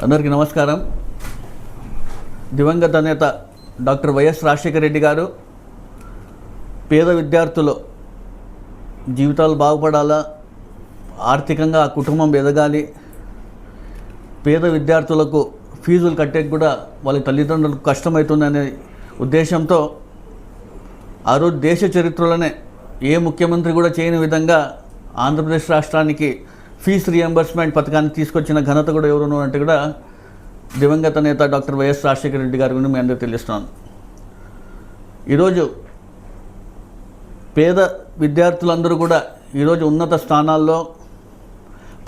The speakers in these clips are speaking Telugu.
అందరికీ నమస్కారం. దివంగత నేత డాక్టర్ వైఎస్ రాజశేఖర రెడ్డి గారు పేద విద్యార్థులు జీవితాలు బాగుపడాలా, ఆర్థికంగా ఆ కుటుంబం ఎదగాలి, పేద విద్యార్థులకు ఫీజులు కట్టేకి కూడా వాళ్ళ తల్లిదండ్రులకు కష్టమవుతుందనే ఉద్దేశంతో ఆ రోజు దేశ చరిత్రలోనే ఏ ముఖ్యమంత్రి కూడా చేయని విధంగా ఆంధ్రప్రదేశ్ రాష్ట్రానికి ఫీజు రియంబర్స్మెంట్ పథకాన్ని తీసుకొచ్చిన ఘనత కూడా ఎవరు అంటే కూడా దివంగత నేత డాక్టర్ వైఎస్ రాజశేఖర రెడ్డి గారి గురించి మీ అందరికీ తెలుస్తున్నాను. ఈరోజు పేద విద్యార్థులందరూ కూడా ఈరోజు ఉన్నత స్థానాల్లో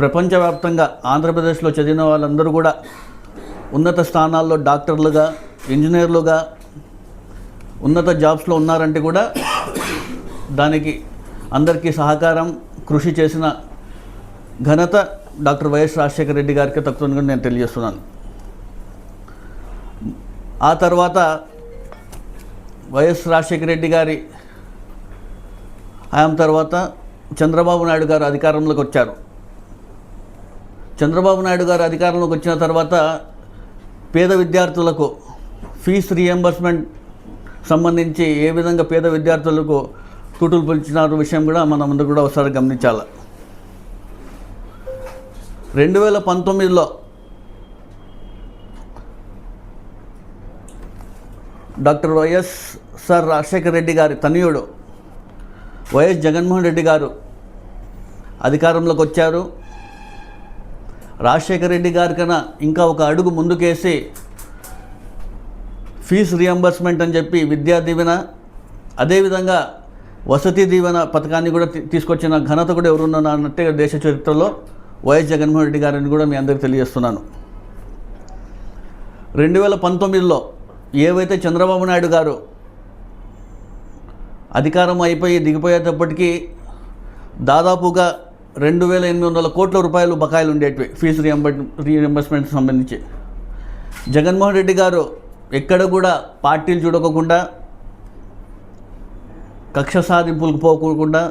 ప్రపంచవ్యాప్తంగా ఆంధ్రప్రదేశ్లో చదివిన వాళ్ళందరూ కూడా ఉన్నత స్థానాల్లో డాక్టర్లుగా, ఇంజనీర్లుగా, ఉన్నత జాబ్స్లో ఉన్నారంటే కూడా దానికి అందరికీ సహకారం, కృషి చేసిన ఘనత డాక్టర్ వైఎస్ రాజశేఖర రెడ్డి గారికి తక్కువగా నేను తెలియజేస్తున్నాను. ఆ తర్వాత వైఎస్ రాజశేఖర రెడ్డి గారి హయాం తర్వాత చంద్రబాబు నాయుడు గారు అధికారంలోకి వచ్చారు. చంద్రబాబు నాయుడు గారు అధికారంలోకి వచ్చిన తర్వాత పేద విద్యార్థులకు ఫీజు రియంబర్స్మెంట్ సంబంధించి ఏ విధంగా పేద విద్యార్థులకు తూటులు పిలిచిన విషయం కూడా మనం అందరూ కూడా ఒకసారి గమనించాలి. 2019లో డాక్టర్ వైఎస్ఆర్ రాజశేఖర రెడ్డి గారి తనయుడు వైఎస్ జగన్మోహన్ రెడ్డి గారు అధికారంలోకి వచ్చారు. రాజశేఖర రెడ్డి గారి కన్నా ఇంకా ఒక అడుగు ముందుకేసి ఫీజు రియంబర్స్మెంట్ అని చెప్పి విద్యా దీవెన, అదేవిధంగా వసతి దీవెన పథకాన్ని కూడా తీసుకొచ్చిన ఘనత కూడా ఎవరున్నా అన్నట్టే దేశ చరిత్రలో వైఎస్ జగన్మోహన్ రెడ్డి గారిని కూడా మీ అందరికీ తెలియజేస్తున్నాను. 2019లో ఏవైతే చంద్రబాబు నాయుడు గారు అధికారం అయిపోయి దిగిపోయేటప్పటికీ దాదాపుగా 2,800 కోట్ల రూపాయలు బకాయిలు ఉండేటివి ఫీజు రియంబర్స్మెంట్ సంబంధించి. జగన్మోహన్ రెడ్డి గారు ఎక్కడ కూడా పార్టీలు చూడకుండా, కక్ష సాధింపులకు పోకుండా,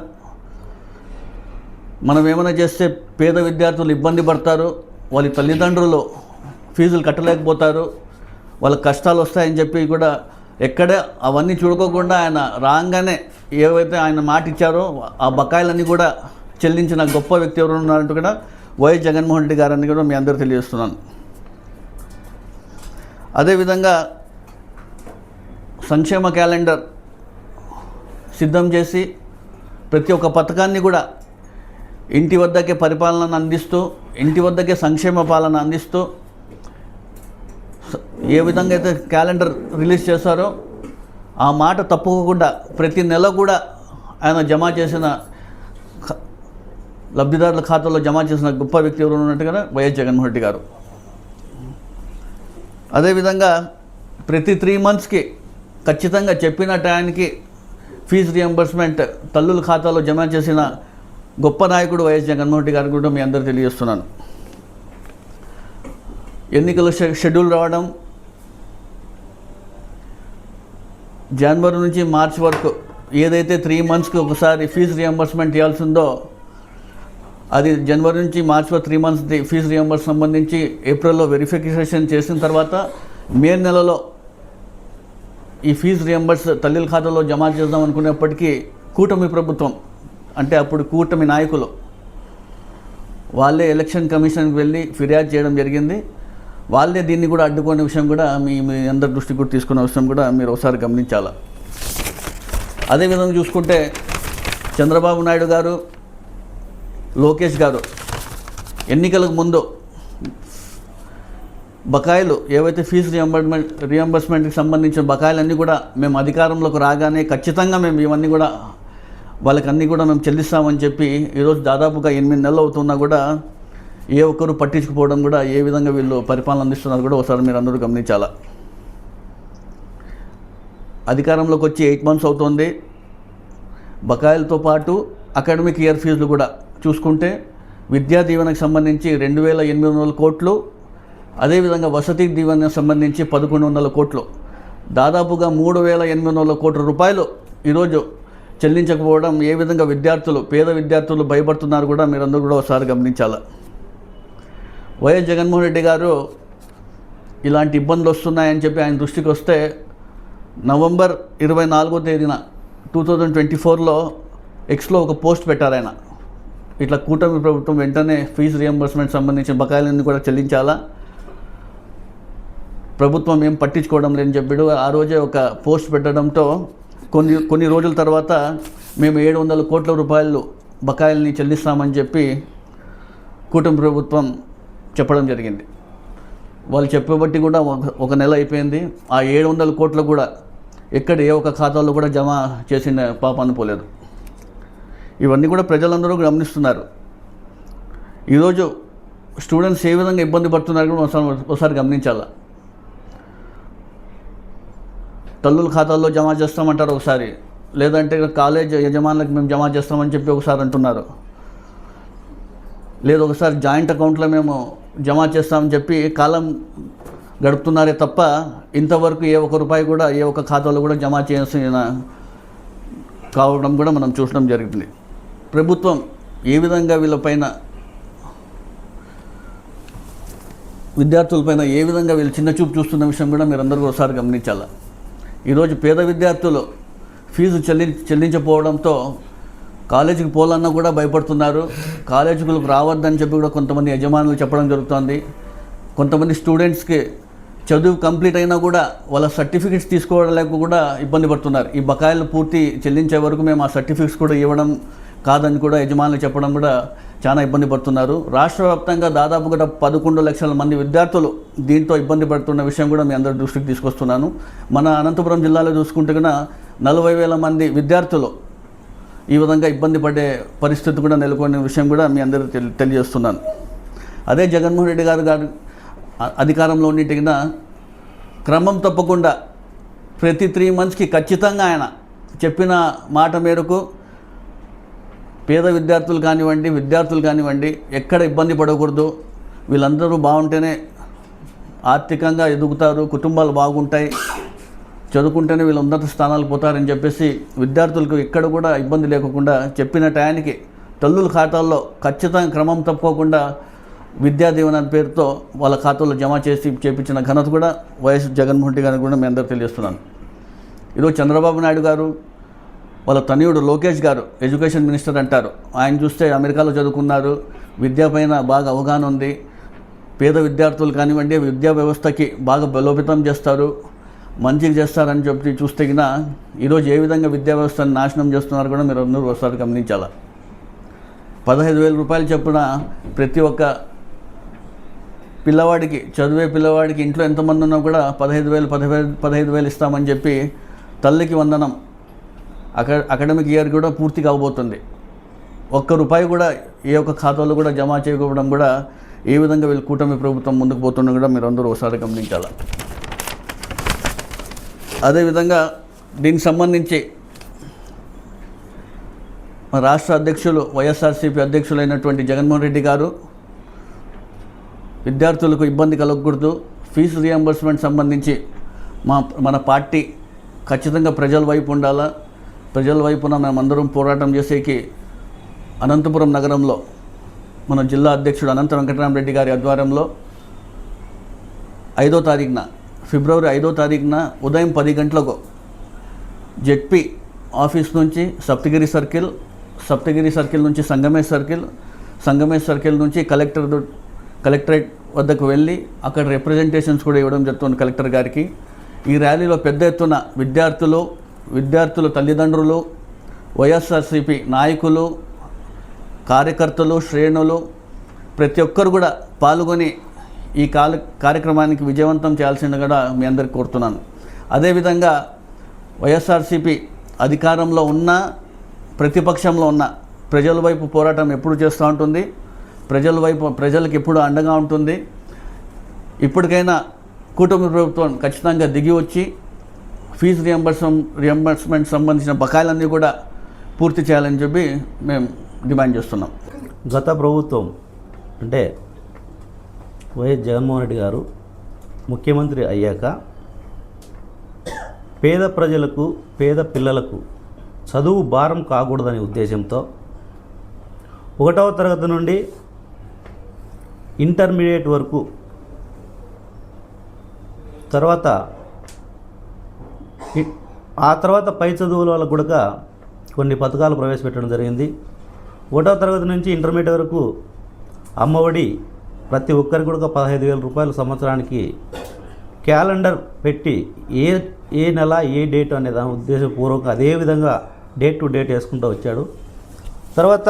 మనం ఏమైనా చేస్తే పేద విద్యార్థులు ఇబ్బంది పడతారు, వాళ్ళ తల్లిదండ్రులు ఫీజులు కట్టలేకపోతారు, వాళ్ళకి కష్టాలు వస్తాయని చెప్పి కూడా ఎక్కడ అవన్నీ చూడకోకుండా ఆయన రాగానే ఏవైతే ఆయన మాట ఇచ్చారో ఆ బకాయిలన్నీ కూడా చెల్లించిన గొప్ప వ్యక్తి ఎవరు ఉన్నారంటూ కూడా వైఎస్ జగన్మోహన్ రెడ్డి గారని కూడా మీ అందరూ తెలియజేస్తున్నాను. అదేవిధంగా సంక్షేమ క్యాలెండర్ సిద్ధం చేసి ప్రతి ఒక్క పథకాన్ని కూడా ఇంటి వద్దకే పరిపాలన అందిస్తూ, ఇంటి వద్దకే సంక్షేమ పాలన అందిస్తూ ఏ విధంగా అయితే క్యాలెండర్ రిలీజ్ చేశారో ఆ మాట తప్పకుండా ప్రతి నెల కూడా ఆయన జమ చేసిన లబ్ధిదారుల ఖాతాలో జమ చేసిన గొప్ప వ్యక్తి ఎవరు ఉన్నట్టుగా వైఎస్ జగన్మోహన్ రెడ్డి గారు. అదేవిధంగా ప్రతి 3 monthsకి ఖచ్చితంగా చెప్పిన టయానికి ఫీజు రియంబర్స్మెంట్ తల్లుల ఖాతాలో జమ చేసిన గొప్ప నాయకుడు వైఎస్ జగన్మోహన్ రెడ్డి గారికి కూడా మీ అందరూ తెలియజేస్తున్నాను. ఎన్నికల షెడ్యూల్ రావడం, జనవరి నుంచి మార్చి వరకు ఏదైతే 3 monthsకి ఒకసారి ఫీజు రియంబర్స్మెంట్ ఇవ్వాల్సిందో అది జనవరి నుంచి మార్చి వరకు 3 months ఫీజు రియంబర్స్ సంబంధించి ఏప్రిల్లో వెరిఫికేషన్ చేసిన తర్వాత మే నెలలో ఈ ఫీజు రియంబర్స్ తల్లిల ఖాతాలో జమ చేద్దాం అనుకునేప్పటికీ కూటమి ప్రభుత్వం, అంటే అప్పుడు కూటమి నాయకులు వాళ్ళే ఎలక్షన్ కమిషన్కి వెళ్ళి ఫిర్యాదు చేయడం జరిగింది. వాళ్ళే దీన్ని కూడా అడ్డుకునే విషయం కూడా మీ అందరి దృష్టికి కూడా తీసుకునే విషయం కూడా మీరు ఒకసారి గమనించాలి. అదేవిధంగా చూసుకుంటే చంద్రబాబు నాయుడు గారు, లోకేష్ గారు ఎన్నికలకు ముందు బకాయిలు ఏవైతే ఫీజు రియంబర్స్మెంట్కి సంబంధించిన బకాయిలన్నీ కూడా మేము అధికారంలోకి రాగానే ఖచ్చితంగా మేము ఇవన్నీ కూడా వాళ్ళకి అన్నీ కూడా మేము చెల్లిస్తామని చెప్పి ఈరోజు దాదాపుగా 8 నెలలు అవుతున్నా కూడా ఏ ఒక్కరు పట్టించుకుపోవడం కూడా ఏ విధంగా వీళ్ళు పరిపాలన అందిస్తున్నారు కూడా ఒకసారి మీరు అందరూ గమనించాలా. అధికారంలోకి వచ్చి 8 months అవుతుంది. బకాయిలతో పాటు అకాడమిక్ ఇయర్ ఫీజులు కూడా చూసుకుంటే విద్యా దీవెనకు సంబంధించి 2,800 కోట్లు, అదేవిధంగా వసతి దీవెనకు సంబంధించి 1,100 కోట్లు, దాదాపుగా 3,800 కోట్ల రూపాయలు ఈరోజు చెల్లించకపోవడం ఏ విధంగా విద్యార్థులు, పేద విద్యార్థులు భయపడుతున్నారు కూడా మీరందరూ కూడా ఒకసారి గమనించాలి. వైఎస్ జగన్మోహన్ రెడ్డి గారు ఇలాంటి ఇబ్బందులు వస్తున్నాయని చెప్పి ఆయన దృష్టికి వస్తే నవంబర్ 24వ తేదీన 2024లో ఎక్స్లో ఒక పోస్ట్ పెట్టారు ఆయన. ఇట్లా కూటమి ప్రభుత్వం వెంటనే ఫీజు రియంబర్స్మెంట్ సంబంధించిన బకాయిలన్నీ కూడా చెల్లించాలా, ప్రభుత్వం ఏం పట్టించుకోవడం లేదని చెప్పాడు. ఆ రోజే ఒక పోస్ట్ పెట్టడంతో కొన్ని రోజుల తర్వాత మేము 700 కోట్ల రూపాయలు బకాయిల్ని చెల్లిస్తామని చెప్పి కూటమి ప్రభుత్వం చెప్పడం జరిగింది. వాళ్ళు చెప్పబట్టి కూడా ఒక నెల అయిపోయింది. ఆ 700 కోట్లు కూడా ఎక్కడ ఏ ఒక్క ఖాతాలో కూడా జమ చేసిన పాపాన్ని పోలేదు. ఇవన్నీ కూడా ప్రజలందరూ గమనిస్తున్నారు. ఈరోజు స్టూడెంట్స్ ఏ విధంగా ఇబ్బంది పడుతున్నారు కూడా ఒకసారి గమనించాలా. తల్లుల ఖాతాల్లో జమ చేస్తామంటారు ఒకసారి, లేదంటే కాలేజ్ యజమానులకు మేము జమ చేస్తామని చెప్పి ఒకసారి అంటున్నారు, లేదు ఒకసారి జాయింట్ అకౌంట్లో మేము జమ చేస్తామని చెప్పి కాలం గడుపుతున్నారే తప్ప ఇంతవరకు ఏ ఒక్క రూపాయి కూడా ఏ ఒక్క ఖాతాలో కూడా జమ చేసిన కావడం కూడా మనం చూడడం జరిగింది. ప్రభుత్వం ఏ విధంగా వీళ్ళపైన విద్యార్థులపైన ఏ విధంగా వీళ్ళు చిన్నచూపు చూస్తున్న విషయం కూడా మీరందరూ ఒకసారి గమనించాలి. ఈరోజు పేద విద్యార్థులు ఫీజు చెల్లించకపోవడంతో కాలేజీకి పోలన్నా కూడా భయపడుతున్నారు. కాలేజీలకు రావద్దని చెప్పి కూడా కొంతమంది యజమానులు చెప్పడం జరుగుతుంది. కొంతమంది స్టూడెంట్స్కి చదువు కంప్లీట్ అయినా కూడా వాళ్ళ సర్టిఫికెట్స్ తీసుకోవడానికి కూడా ఇబ్బంది పడుతున్నారు. ఈ బకాయిలు పూర్తి చెల్లించే వరకు మేము ఆ సర్టిఫికెట్స్ కూడా ఇవ్వడం కాదని కూడా యజమానులు చెప్పడం కూడా చాలా ఇబ్బంది పడుతున్నారు. రాష్ట్ర వ్యాప్తంగా దాదాపుగా 11 లక్షల మంది విద్యార్థులు దీంతో ఇబ్బంది పడుతున్న విషయం కూడా మీ అందరి దృష్టికి తీసుకొస్తున్నాను. మన అనంతపురం జిల్లాలో చూసుకుంటే కన్నా 40,000 మంది విద్యార్థులు ఈ విధంగా ఇబ్బంది పడే పరిస్థితి కూడా నెలకొన్న విషయం కూడా మీ అందరికీ తెలియజేస్తున్నాను. అదే జగన్మోహన్ రెడ్డి గారు అధికారంలో ఉన్నట్టుగా క్రమం తప్పకుండా ప్రతి 3 monthsకి ఖచ్చితంగా ఆయన చెప్పిన మాట మేరకు పేద విద్యార్థులు కానివ్వండి ఎక్కడ ఇబ్బంది పడకూడదు, వీళ్ళందరూ బాగుంటేనే ఆర్థికంగా ఎదుగుతారు, కుటుంబాలు బాగుంటాయి, చదువుకుంటేనే వీళ్ళు ఉన్నత స్థానాలు పోతారని చెప్పేసి విద్యార్థులకు ఎక్కడ కూడా ఇబ్బంది లేకుండా చెప్పిన టయానికి తల్లుల ఖాతాల్లో ఖచ్చితంగా క్రమం తప్పకుండా విద్యా దీవెన పేరుతో వాళ్ళ ఖాతాల్లో జమ చేపించిన ఘనత కూడా వైఎస్ జగన్మోహన్ రెడ్డి గారికి కూడా మీ అందరూ తెలియజేస్తున్నాను. ఈరోజు చంద్రబాబు నాయుడు గారు వాళ్ళ తనయుడు లోకేష్ గారు ఎడ్యుకేషన్ మినిస్టర్ అంటారు. ఆయన చూస్తే అమెరికాలో చదువుకున్నారు, విద్యపైన బాగా అవగాహన ఉంది, పేద విద్యార్థులు కానివ్వండి విద్యా వ్యవస్థకి బాగా బలోపేతం చేస్తారు, మంచిగా చేస్తారని చెప్పి చూస్తే కినా ఈరోజు ఏ విధంగా విద్యా వ్యవస్థను నాశనం చేస్తున్నారు కూడా మీరు అందరూ ఒకసారి గమనించాలి. 15,000 రూపాయలు చొప్పున ప్రతి ఒక్క పిల్లవాడికి చదివే పిల్లవాడికి ఇంట్లో ఎంతమంది ఉన్నా కూడా 15,000 ఇస్తామని చెప్పి తల్లికి వందనం అకాడమిక్ ఇయర్ కూడా పూర్తి కాబోతుంది. ₹1 కూడా ఏ ఒక్క ఖాతాలో కూడా జమ చేయకపోవడం కూడా ఏ విధంగా వీళ్ళు కూటమి ప్రభుత్వం ముందుకు పోతున్నా కూడా మీరు అందరూ ఒకసారి గమనించాలి. అదేవిధంగా దీనికి సంబంధించి రాష్ట్ర అధ్యక్షులు వైఎస్ఆర్సీపీ అధ్యక్షులైనటువంటి జగన్మోహన్ రెడ్డి గారు విద్యార్థులకు ఇబ్బంది కలగకూడదు, ఫీజు రియంబర్స్మెంట్ సంబంధించి మన పార్టీ ఖచ్చితంగా ప్రజల వైపు ఉండాలా, ప్రజల వైపున మేమందరం పోరాటం చేసేకి అనంతపురం నగరంలో మన జిల్లా అధ్యక్షుడు అనంత వెంకటరామరెడ్డి గారి ఆధ్వర్యంలో 5వ తారీఖున ఫిబ్రవరి 5వ తారీఖున ఉదయం 10 గంటలకు జెడ్పీ ఆఫీస్ నుంచి సప్తగిరి సర్కిల్ నుంచి సంగమేశ్ సర్కిల్ నుంచి కలెక్టరేట్ వద్దకు వెళ్ళి అక్కడ రిప్రజెంటేషన్స్ కూడా ఇవ్వడం జరుగుతుంది కలెక్టర్ గారికి. ఈ ర్యాలీలో పెద్ద ఎత్తున విద్యార్థుల తల్లిదండ్రులు, వైఎస్ఆర్సీపీ నాయకులు, కార్యకర్తలు, శ్రేణులు ప్రతి ఒక్కరు కూడా పాల్గొని ఈ కార్యక్రమానికి విజయవంతం చేయాల్సింది కూడా మీ అందరికీ కోరుతున్నాను. అదేవిధంగా వైఎస్ఆర్సీపీ అధికారంలో ఉన్న ప్రతిపక్షంలో ఉన్న ప్రజల వైపు పోరాటం ఎప్పుడు చేస్తూ ఉంటుంది, ప్రజలకు ఎప్పుడు అండగా ఉంటుంది. ఇప్పటికైనా కూటమి ప్రభుత్వం ఖచ్చితంగా దిగి వచ్చి ఫీజు రియంబర్స్మెంట్ సంబంధించిన బకాయిలన్నీ కూడా పూర్తి చేయాలని చెప్పి మేము డిమాండ్ చేస్తున్నాం. గత ప్రభుత్వం అంటే వైఎస్ జగన్మోహన్ రెడ్డి గారు ముఖ్యమంత్రి అయ్యాక పేద ప్రజలకు పేద పిల్లలకు చదువు భారం కాకూడదనే ఉద్దేశంతో 1వ తరగతి నుండి ఇంటర్మీడియట్ వరకు తర్వాత ఆ తర్వాత పై చదువుల వాళ్ళకు కూడా కొన్ని పథకాలు ప్రవేశపెట్టడం జరిగింది. 1వ తరగతి నుంచి ఇంటర్మీడియట్ వరకు అమ్మఒడి ప్రతి ఒక్కరికి కూడా 15,000 రూపాయలు సంవత్సరానికి క్యాలెండర్ పెట్టి ఏ నెల ఏ డేట్ అనే దాని ఉద్దేశపూర్వకంగా అదేవిధంగా డేట్ టు డేట్ వేసుకుంటూ వచ్చాడు. తర్వాత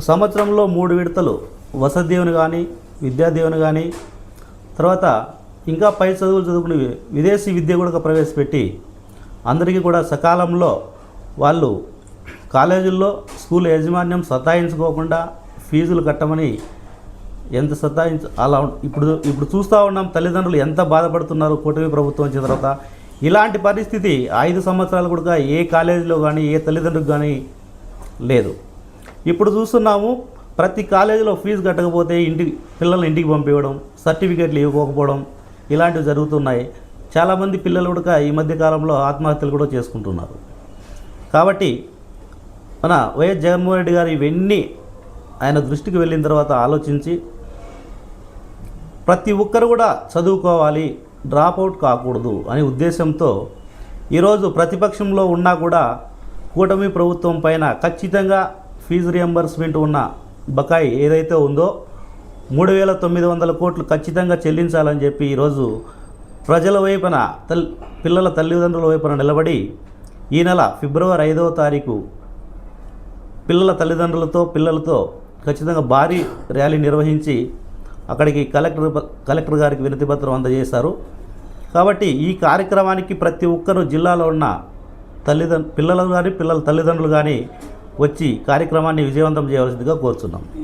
సంవత్సరంలో 3 విడతలు వసతి దీవెన కానీ విద్యా దీవెన కానీ తర్వాత ఇంకా పై చదువులు చదువుకుని విదేశీ విద్య కూడా ప్రవేశపెట్టి అందరికీ కూడా సకాలంలో వాళ్ళు కాలేజీల్లో స్కూల్ యాజమాన్యం సతాయించుకోకుండా ఫీజులు కట్టమని ఎంత అలా ఇప్పుడు చూస్తూ ఉన్నాం. తల్లిదండ్రులు ఎంత బాధపడుతున్నారు కూటమి ప్రభుత్వం వచ్చిన తర్వాత. ఇలాంటి పరిస్థితి 5 సంవత్సరాలు కూడా ఏ కాలేజీలో కానీ ఏ తల్లిదండ్రులకు కానీ లేదు. ఇప్పుడు చూస్తున్నాము ప్రతి కాలేజీలో ఫీజు కట్టకపోతే పిల్లల్ని ఇంటికి పంపించడం, సర్టిఫికేట్లు ఇవ్వకపోవడం ఇలాంటివి జరుగుతున్నాయి. చాలామంది పిల్లలు కూడా ఈ మధ్య కాలంలో ఆత్మహత్యలు కూడా చేసుకుంటున్నారు. కాబట్టి మన వైఎస్ జగన్మోహన్ రెడ్డి గారు ఇవన్నీ ఆయన దృష్టికి వెళ్ళిన తర్వాత ఆలోచించి ప్రతి ఒక్కరు కూడా చదువుకోవాలి, డ్రాప్అవుట్ కాకూడదు అనే ఉద్దేశంతో ఈరోజు ప్రతిపక్షంలో ఉన్నా కూడా కూటమి ప్రభుత్వం పైన ఖచ్చితంగా ఫీజు రియంబర్స్మెంట్ ఉన్న బకాయి ఏదైతే ఉందో 3,900 కోట్లు ఖచ్చితంగా చెల్లించాలని చెప్పి ఈరోజు ప్రజల వైపున పిల్లల తల్లిదండ్రుల వైపున నిలబడి ఈ నెల ఫిబ్రవరి 5వ తారీఖు పిల్లల తల్లిదండ్రులతో పిల్లలతో ఖచ్చితంగా భారీ ర్యాలీ నిర్వహించి అక్కడికి కలెక్టర్ గారికి వినతి పత్రం అందజేశారు. కాబట్టి ఈ కార్యక్రమానికి ప్రతి ఒక్కరూ జిల్లాలో ఉన్న పిల్లలు కానీ పిల్లల తల్లిదండ్రులు కానీ వచ్చి కార్యక్రమాన్ని విజయవంతం చేయవలసిందిగా కోరుతున్నాం.